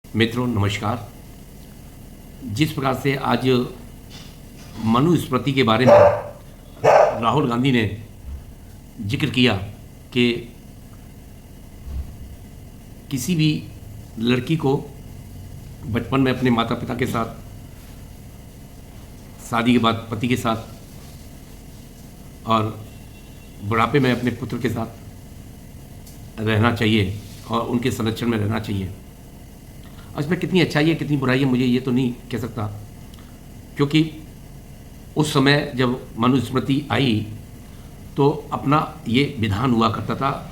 मित्रों नमस्कार। जिस प्रकार से आज मनुस्मृति के बारे में राहुल गांधी ने जिक्र किया कि किसी भी लड़की को बचपन में अपने माता पिता के साथ, शादी के बाद पति के साथ और बुढ़ापे में अपने पुत्र के साथ रहना चाहिए और उनके संरक्षण में रहना चाहिए। इसमें कितनी अच्छाई है कितनी बुराई है मुझे ये तो नहीं कह सकता, क्योंकि उस समय जब मनुस्मृति आई तो अपना ये विधान हुआ करता था,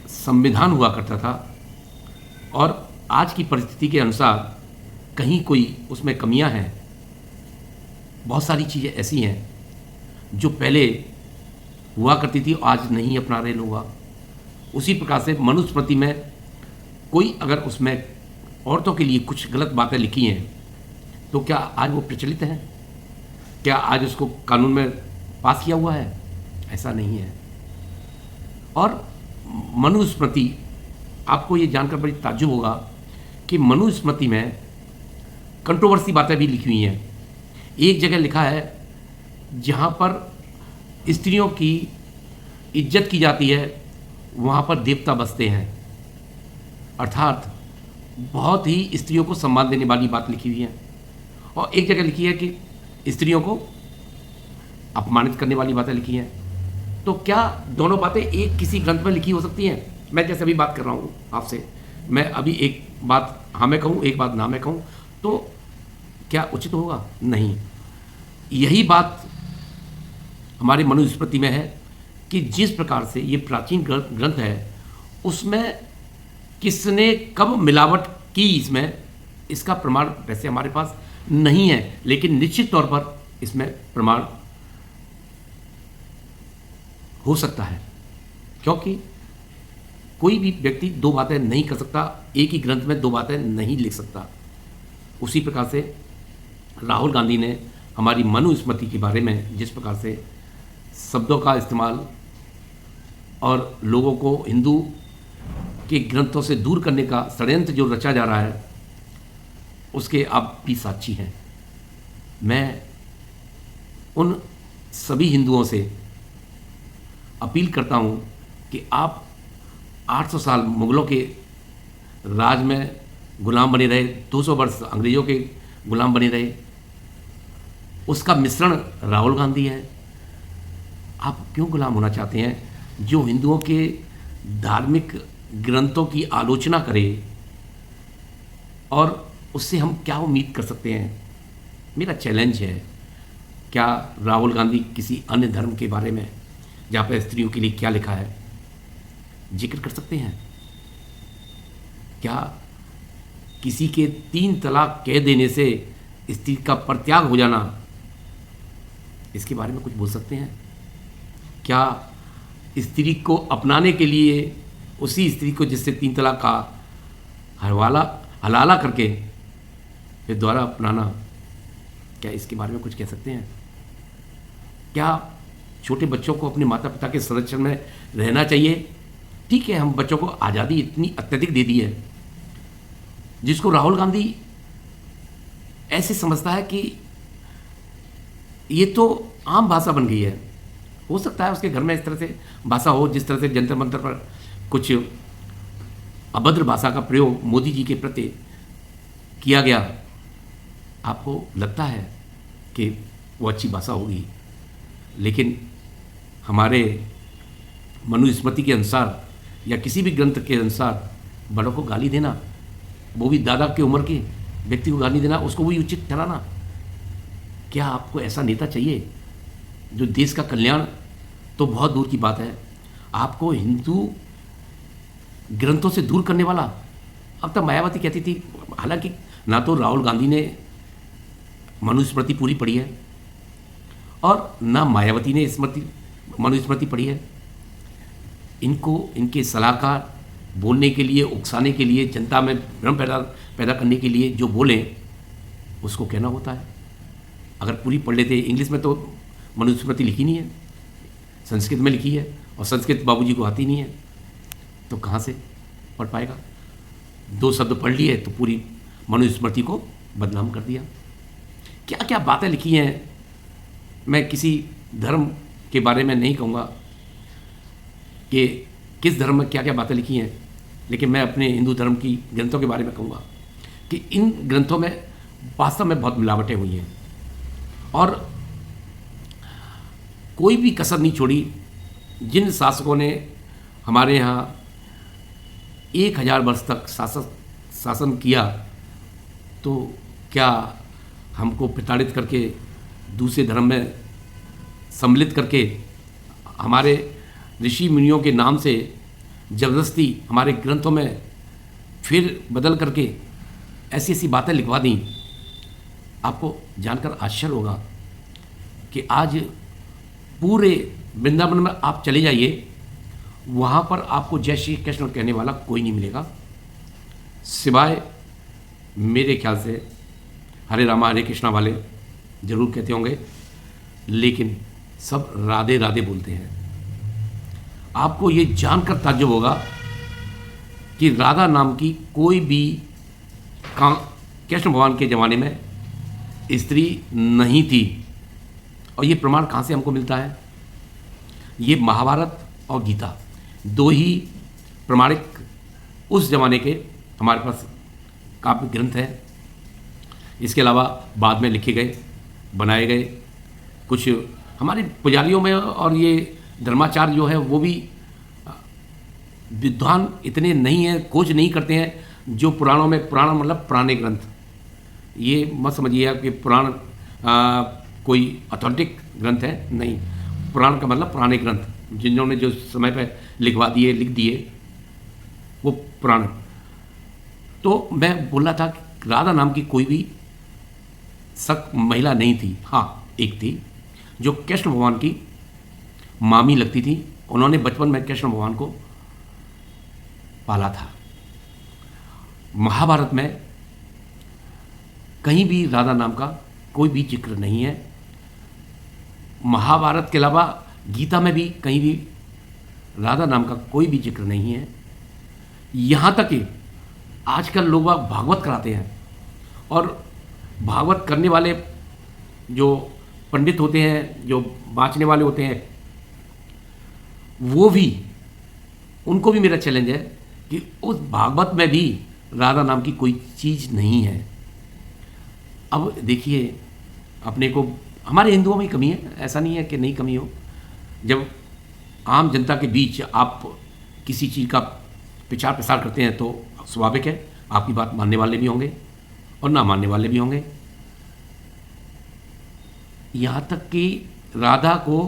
संविधान हुआ करता था, और आज की परिस्थिति के अनुसार कहीं कोई उसमें कमियां हैं। बहुत सारी चीज़ें ऐसी हैं जो पहले हुआ करती थी आज नहीं अपना रहे लोग। उसी प्रकार से मनुस्मृति में कोई अगर उसमें औरतों के लिए कुछ गलत बातें लिखी हैं तो क्या आज वो प्रचलित हैं? क्या आज उसको कानून में पास किया हुआ है? ऐसा नहीं है। और मनुस्मृति, आपको ये जानकर बड़ी ताज्जुब होगा कि मनुस्मृति में कंट्रोवर्सी बातें भी लिखी हुई हैं। एक जगह लिखा है जहाँ पर स्त्रियों की इज्जत की जाती है वहाँ पर देवता बसते हैं, अर्थात बहुत ही स्त्रियों को सम्मान देने वाली बात लिखी हुई है। और एक जगह लिखी है कि स्त्रियों को अपमानित करने वाली बातें लिखी हैं। तो क्या दोनों बातें एक किसी ग्रंथ में लिखी हो सकती हैं? मैं जैसे अभी बात कर रहा हूँ आपसे, मैं अभी एक बात हाँ मैं कहूँ, एक बात ना मैं कहूँ, तो क्या उचित होगा? नहीं। यही बात हमारे मनुस्मृति में है कि जिस प्रकार से ये प्राचीन ग्रंथ है उसमें किसने कब मिलावट की, इसमें इसका प्रमाण वैसे हमारे पास नहीं है, लेकिन निश्चित तौर पर इसमें प्रमाण हो सकता है, क्योंकि कोई भी व्यक्ति दो बातें नहीं कर सकता, एक ही ग्रंथ में दो बातें नहीं लिख सकता। उसी प्रकार से राहुल गांधी ने हमारी मनुस्मृति के बारे में जिस प्रकार से शब्दों का इस्तेमाल और लोगों को हिंदू के ग्रंथों से दूर करने का षड्यंत्र जो रचा जा रहा है उसके आप भी साक्षी हैं। मैं उन सभी हिंदुओं से अपील करता हूं कि आप 800 साल मुगलों के राज में गुलाम बने रहे, 200 वर्ष अंग्रेज़ों के गुलाम बने रहे, उसका मिश्रण राहुल गांधी है। आप क्यों गुलाम होना चाहते हैं जो हिंदुओं के धार्मिक ग्रंथों की आलोचना करे? और उससे हम क्या उम्मीद कर सकते हैं? मेरा चैलेंज है, क्या राहुल गांधी किसी अन्य धर्म के बारे में जहाँ पर स्त्रियों के लिए क्या लिखा है जिक्र कर सकते हैं? क्या किसी के 3 तलाक कह देने से स्त्री का परित्याग हो जाना, इसके बारे में कुछ बोल सकते हैं? क्या स्त्री को अपनाने के लिए उसी स्त्री को जिससे 3 तलाक का हलाला करके फिर दोबारा अपनाना, क्या इसके बारे में कुछ कह सकते हैं? क्या छोटे बच्चों को अपने माता पिता के संरक्षण में रहना चाहिए? ठीक है, हम बच्चों को आज़ादी इतनी अत्यधिक दे दी है, जिसको राहुल गांधी ऐसे समझता है कि ये तो आम भाषा बन गई है। हो सकता है उसके घर में इस तरह से भाषा हो, जिस तरह से जंतर मंतर पर कुछ अभद्र भाषा का प्रयोग मोदी जी के प्रति किया गया, आपको लगता है कि वो अच्छी भाषा होगी, लेकिन हमारे मनुस्मृति के अनुसार या किसी भी ग्रंथ के अनुसार बड़ों को गाली देना, वो भी दादा की उम्र के व्यक्ति को गाली देना, उसको भी उचित ठहराना, क्या आपको ऐसा नेता चाहिए जो देश का कल्याण तो बहुत दूर की बात है, आपको हिंदू ग्रंथों से दूर करने वाला? अब तक मायावती कहती थी, हालांकि ना तो राहुल गांधी ने मनुस्मृति पूरी पढ़ी है और ना मायावती ने मनुस्मृति पढ़ी है। इनको इनके सलाहकार बोलने के लिए, उकसाने के लिए, जनता में भ्रम पैदा करने के लिए जो बोलें उसको कहना होता है। अगर पूरी पढ़ लेते, इंग्लिश में तो मनुस्मृति लिखी नहीं है, संस्कृत में लिखी है, और संस्कृत बाबूजी को आती नहीं है। तो कहाँ से पढ़ पाएगा? 2 शब्द पढ़ लिए तो पूरी मनुस्मृति को बदनाम कर दिया। क्या क्या बातें लिखी हैं। मैं किसी धर्म के बारे में नहीं कहूँगा कि किस धर्म में क्या क्या बातें लिखी हैं, लेकिन मैं अपने हिंदू धर्म की ग्रंथों के बारे में कहूँगा कि इन ग्रंथों में वास्तव में बहुत मिलावटें हुई हैं और कोई भी कसर नहीं छोड़ी। जिन शासकों ने हमारे यहाँ 1000 वर्ष तक शासन किया, तो क्या हमको प्रताड़ित करके दूसरे धर्म में सम्मिलित करके हमारे ऋषि मुनियों के नाम से ज़बरदस्ती हमारे ग्रंथों में फिर बदल करके ऐसी ऐसी बातें लिखवा दी। आपको जानकर आश्चर्य होगा कि आज पूरे वृंदावन में आप चले जाइए, वहाँ पर आपको जय श्री कृष्ण कहने वाला कोई नहीं मिलेगा, सिवाय मेरे ख्याल से हरे रामा हरे कृष्णा वाले जरूर कहते होंगे, लेकिन सब राधे राधे बोलते हैं। आपको ये जानकर ताज्जुब होगा कि राधा नाम की कोई भी कृष्ण भगवान के ज़माने में स्त्री नहीं थी। और ये प्रमाण कहाँ से हमको मिलता है? ये महाभारत और गीता 2 ही प्रमाणिक उस ज़माने के हमारे पास काव्य ग्रंथ हैं। इसके अलावा बाद में लिखे गए, बनाए गए कुछ हमारे पुजारियों में, और ये धर्माचार्य जो है वो भी विद्वान इतने नहीं हैं, खोज नहीं करते हैं जो पुराणों में, पुराण मतलब पुराने ग्रंथ, ये मत समझिए कि पुराण कोई ऑथेंटिक ग्रंथ है, नहीं। पुराण का मतलब पुराने ग्रंथ जिन्होंने जो समय पे लिखवा दिए, लिख दिए, वो पुराण। तो मैं बोल रहा था कि राधा नाम की कोई भी सख्त महिला नहीं थी। हाँ, एक थी जो कृष्ण भगवान की मामी लगती थी। उन्होंने बचपन में कृष्ण भगवान को पाला था। महाभारत में कहीं भी राधा नाम का कोई भी जिक्र नहीं है। महाभारत के अलावा गीता में भी कहीं भी राधा नाम का कोई भी जिक्र नहीं है। यहाँ तक कि आजकल लोग भागवत कराते हैं, और भागवत करने वाले जो पंडित होते हैं, जो बाँचने वाले होते हैं, वो भी, उनको भी मेरा चैलेंज है कि उस भागवत में भी राधा नाम की कोई चीज़ नहीं है। अब देखिए, अपने को हमारे हिंदुओं में ही कमी है, ऐसा नहीं है कि नहीं कमी हो। जब आम जनता के बीच आप किसी चीज़ का प्रचार प्रसार करते हैं तो स्वाभाविक है आपकी बात मानने वाले भी होंगे और ना मानने वाले भी होंगे। यहाँ तक कि राधा को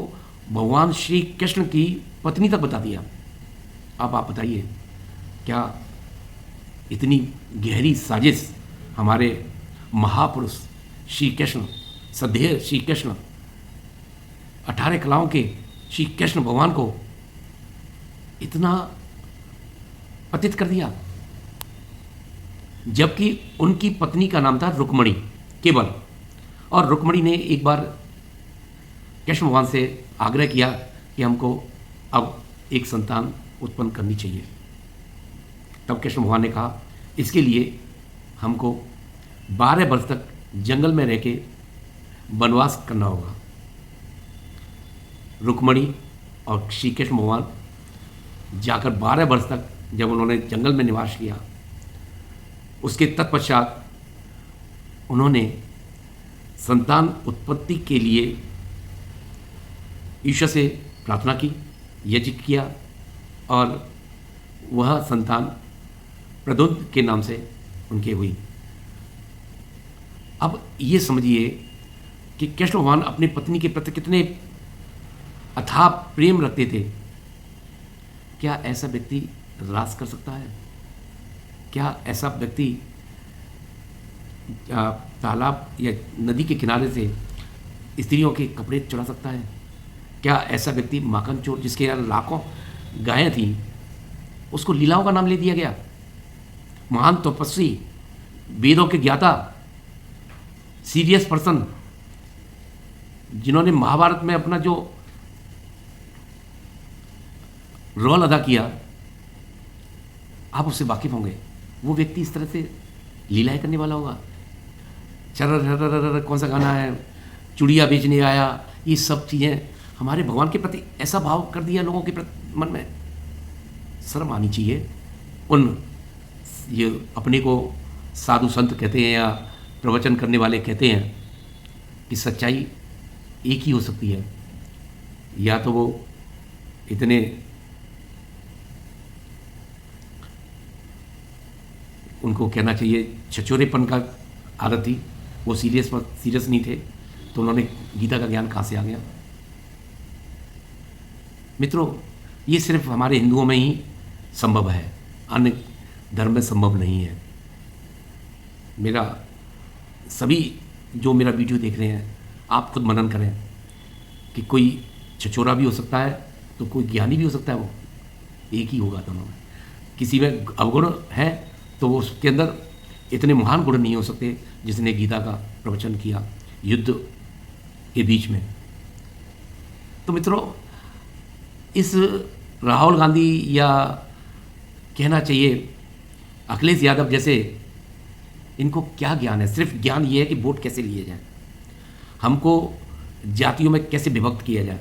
भगवान श्री कृष्ण की पत्नी तक बता दिया। अब आप बताइए, क्या इतनी गहरी साजिश हमारे महापुरुष श्री कृष्ण, सदैव श्री कृष्ण, 18 कलाओं के श्री कृष्ण भगवान को इतना पतित कर दिया, जबकि उनकी पत्नी का नाम था रुक्मणी केवल। और रुक्मणी ने एक बार कृष्ण भगवान से आग्रह किया कि हमको अब एक संतान उत्पन्न करनी चाहिए। तब कृष्ण भगवान ने कहा, इसके लिए हमको 12 वर्ष तक जंगल में रह के वनवास करना होगा। रुक्मणी और श्री कृष्ण भगवान जाकर 12 वर्ष तक जब उन्होंने जंगल में निवास किया, उसके तत्पश्चात उन्होंने संतान उत्पत्ति के लिए ईश्वर से प्रार्थना की, यज्ञ किया, और वह संतान प्रद्युम्न के नाम से उनके हुई। अब ये समझिए कि कृष्ण भगवान अपनी पत्नी के प्रति कितने अथाह प्रेम रखते थे। क्या ऐसा व्यक्ति रास कर सकता है? क्या ऐसा व्यक्ति तालाब या नदी के किनारे से स्त्रियों के कपड़े चुरा सकता है? क्या ऐसा व्यक्ति माखन चोर, जिसके यहाँ लाखों गायें थीं, उसको लीलाओं का नाम ले दिया गया? महान तपस्वी, वेदों के ज्ञाता, सीरियस पर्सन, जिन्होंने महाभारत में अपना जो रोल अदा किया, आप उससे वाकिफ़ होंगे। वो व्यक्ति इस तरह से लीलाएँ करने वाला होगा। चरर रररर कौन सा गाना है, चूड़ियाँ बेचने आया, ये सब चीज़ें हमारे भगवान के प्रति ऐसा भाव कर दिया लोगों के मन में। शर्म आनी चाहिए उन, ये अपने को साधु संत कहते हैं या प्रवचन करने वाले कहते हैं कि सच्चाई एक ही हो सकती है, या तो वो इतने उनको कहना चाहिए छछोरेपन का आदत थी, वो सीरियस नहीं थे, तो उन्होंने गीता का ज्ञान कहाँ से आ गया। मित्रों, ये सिर्फ हमारे हिंदुओं में ही संभव है, अन्य धर्म में संभव नहीं है। मेरा सभी जो मेरा वीडियो देख रहे हैं, आप खुद मनन करें कि कोई छछोरा भी हो सकता है तो कोई ज्ञानी भी हो सकता है, वो एक ही होगा दोनों में। किसी में अवगुण है तो वो उसके अंदर इतने महान गुण नहीं हो सकते जिसने गीता का प्रवचन किया युद्ध के बीच में। तो मित्रों, इस राहुल गांधी या कहना चाहिए अखिलेश यादव जैसे, इनको क्या ज्ञान है? सिर्फ ज्ञान ये है कि वोट कैसे लिए जाए, हमको जातियों में कैसे विभक्त किया जाए।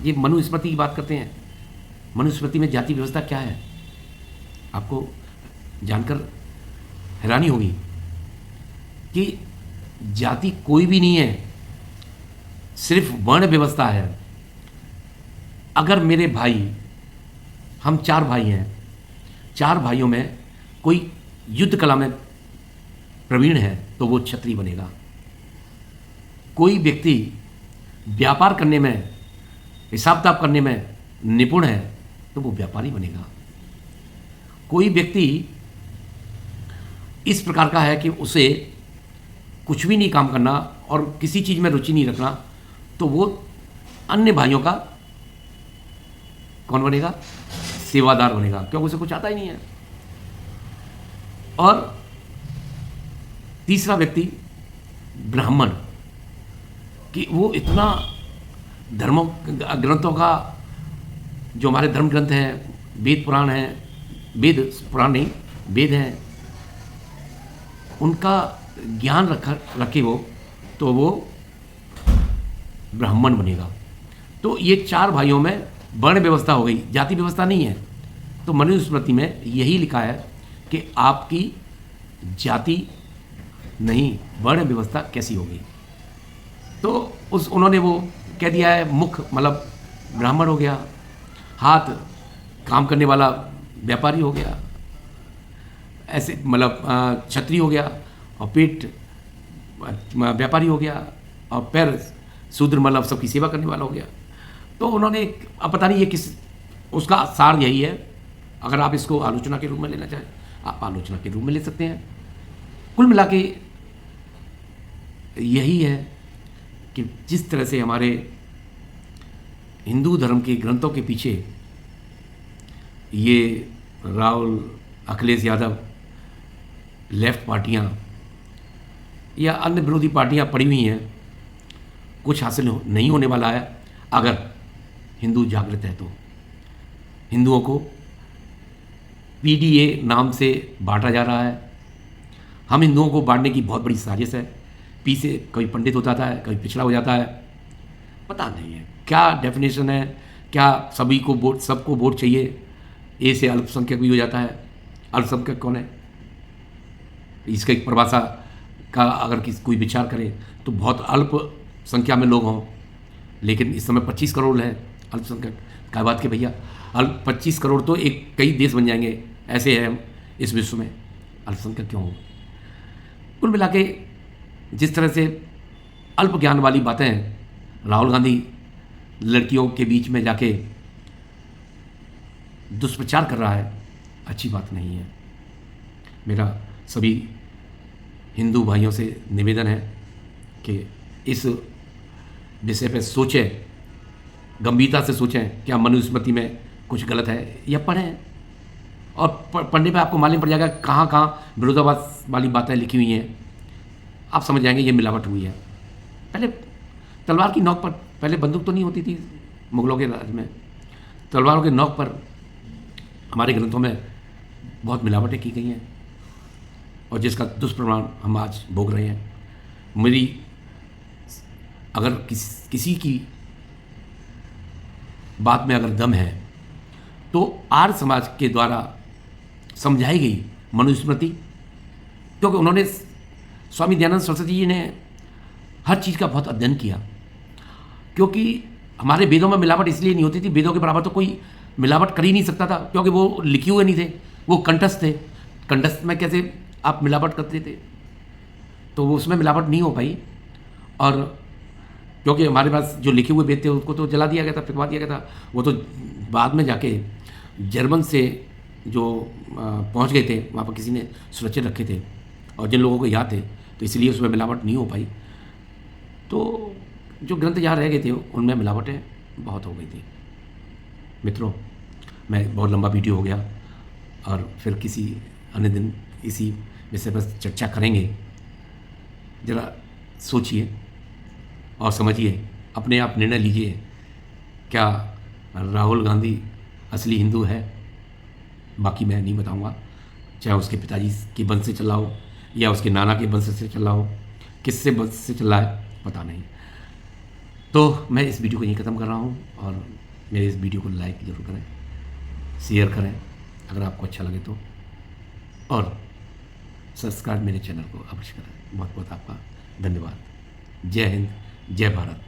ये मनुस्मृति की बात करते हैं। मनुस्मृति में जाति व्यवस्था क्या है? आपको जानकर हैरानी होगी कि जाति कोई भी नहीं है, सिर्फ वर्ण व्यवस्था है। अगर मेरे भाई, हम 4 भाई हैं, 4 भाइयों में कोई युद्ध कला में प्रवीण है तो वो क्षत्रिय बनेगा। कोई व्यक्ति व्यापार करने में, हिसाब किताब करने में निपुण है तो वो व्यापारी बनेगा। कोई व्यक्ति इस प्रकार का है कि उसे कुछ भी नहीं काम करना और किसी चीज़ में रुचि नहीं रखना, तो वो अन्य भाइयों का कौन बनेगा? सेवादार बनेगा, क्योंकि उसे कुछ आता ही नहीं है। और तीसरा व्यक्ति ब्राह्मण, कि वो इतना धर्मों ग्रंथों का, जो हमारे धर्म ग्रंथ हैं, वेद पुराण हैं, वेद पुराण नहीं, वेद हैं, उनका ज्ञान रखे वो, तो वो ब्राह्मण बनेगा। तो ये 4 भाइयों में वर्ण व्यवस्था हो गई, जाति व्यवस्था नहीं है। तो मनुस्मृति में यही लिखा है कि आपकी जाति नहीं, वर्ण व्यवस्था कैसी होगी। तो उन्होंने वो कह दिया है, मुख मतलब ब्राह्मण हो गया, हाथ काम करने वाला व्यापारी हो गया, ऐसे मतलब क्षत्रिय हो गया, और पेट व्यापारी हो गया, और पैर शूद्र मतलब सबकी सेवा करने वाला हो गया। तो उन्होंने, अब पता नहीं ये किस, उसका सार यही है। अगर आप इसको आलोचना के रूप में लेना चाहें, आप आलोचना के रूप में ले सकते हैं। कुल मिला के यही है कि जिस तरह से हमारे हिंदू धर्म के ग्रंथों के पीछे ये राहुल, अखिलेश यादव, लेफ्ट पार्टियां या अन्य विरोधी पार्टियां पड़ी हुई हैं, कुछ हासिल नहीं होने वाला है अगर हिंदू जागृत है। तो हिंदुओं को पीडीए नाम से बांटा जा रहा है। हम हिंदुओं को बांटने की बहुत बड़ी साजिश है। पीछे कभी पंडित हो जाता है, कभी पिछड़ा हो जाता है, पता नहीं है क्या डेफिनेशन है, क्या सभी को वोट, सबको वोट चाहिए, ए से अल्पसंख्यक भी हो जाता है। अल्पसंख्यक कौन है? इसका एक परिभाषा का अगर कोई विचार करे तो बहुत अल्प संख्या में लोग हों, लेकिन इस समय 25 करोड़ है अल्पसंख्यक। क्या बात के भैया, 25 करोड़ तो एक कई देश बन जाएंगे, ऐसे हैं हम इस विश्व में, अल्पसंख्यक क्यों हो? कुल मिला के जिस तरह से अल्प ज्ञान वाली बातें राहुल गांधी लड़कियों के बीच में जाके दुष्प्रचार कर रहा है, अच्छी बात नहीं है। मेरा सभी हिंदू भाइयों से निवेदन है कि इस विषय पर सोचें, गंभीरता से सोचें, क्या मनुस्मृति में कुछ गलत है, या पढ़ें। और पढ़ने पे आपको मालूम पड़ जाएगा कहाँ कहाँ विरोधाभास वाली बातें लिखी हुई हैं। आप समझ जाएंगे ये मिलावट हुई है। पहले तलवार की नोक पर, पहले बंदूक तो नहीं होती थी मुगलों के राज में, तलवारों के नोक पर हमारे ग्रंथों में बहुत मिलावटें की गई हैं और जिसका दुष्परिणाम हम आज भोग रहे हैं। मेरी अगर किसी की बात में अगर दम है तो आर्य समाज के द्वारा समझाई गई मनुस्मृति, क्योंकि उन्होंने स्वामी दयानंद सरस्वती जी ने हर चीज़ का बहुत अध्ययन किया, क्योंकि हमारे वेदों में मिलावट इसलिए नहीं होती थी, वेदों के बराबर तो कोई मिलावट कर ही नहीं सकता था, क्योंकि वो लिखे हुए नहीं थे, वो कंठस्थ थे। कंठस्थ में कैसे आप मिलावट करते थे, तो वो उसमें मिलावट नहीं हो पाई। और क्योंकि हमारे पास जो लिखे हुए वेद थे उसको तो जला दिया गया था, फिकवा दिया गया था। वो तो बाद में जाके जर्मन से जो पहुंच गए थे, वहाँ पर किसी ने सुरक्षित रखे थे और जिन लोगों को याद थे, तो इसलिए उसमें मिलावट नहीं हो पाई। तो जो ग्रंथ यहाँ रह गए थे उनमें मिलावटें बहुत हो गई थी। मित्रों, मैं बहुत लंबा वीडियो हो गया और फिर किसी अन्य दिन इसी विषय पर चर्चा करेंगे। ज़रा सोचिए और समझिए, अपने आप निर्णय लीजिए, क्या राहुल गांधी असली हिंदू है? बाकी मैं नहीं बताऊंगा, चाहे उसके पिताजी के वंश से चला हो या उसके नाना के वंश से चला हो, किससे वंश से चला है पता नहीं। तो मैं इस वीडियो को यहीं ख़त्म कर रहा हूँ और मेरे इस वीडियो को लाइक ज़रूर करें, शेयर करें अगर आपको अच्छा लगे तो, और सब्सक्राइब मेरे चैनल को अवश्य करें। बहुत बहुत आपका धन्यवाद। जय हिंद, जय भारत।